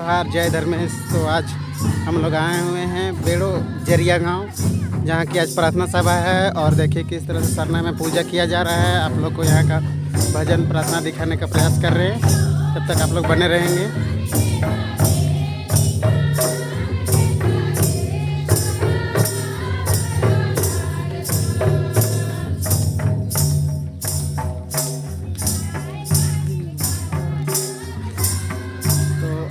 जोहार, जय धर्मेश। तो आज हम लोग आए हुए हैं बेड़ो जरिया गांव, जहां की आज प्रार्थना सभा है। और देखिए किस तरह से सरना में पूजा किया जा रहा है। आप लोग को यहाँ का भजन प्रार्थना दिखाने का प्रयास कर रहे हैं। तब तक आप लोग बने रहेंगे।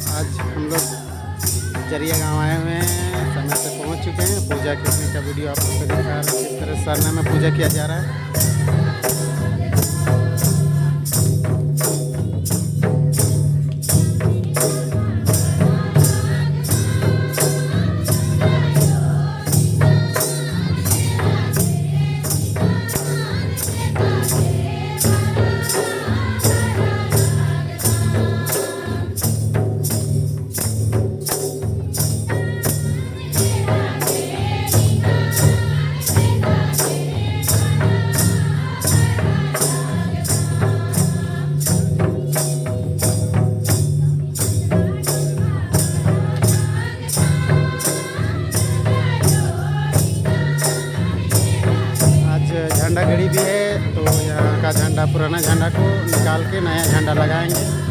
आज हम लोग जरिया गांव आए हुए हैं, समय से पहुंच चुके हैं। पूजा करने का वीडियो आप लोग को दिखा रहे हैं, किस तरह सरना में पूजा किया जा रहा है। झंडा गड़ी भी है, तो यहाँ का झंडा, पुराना झंडा को निकाल के नया झंडा लगाएंगे।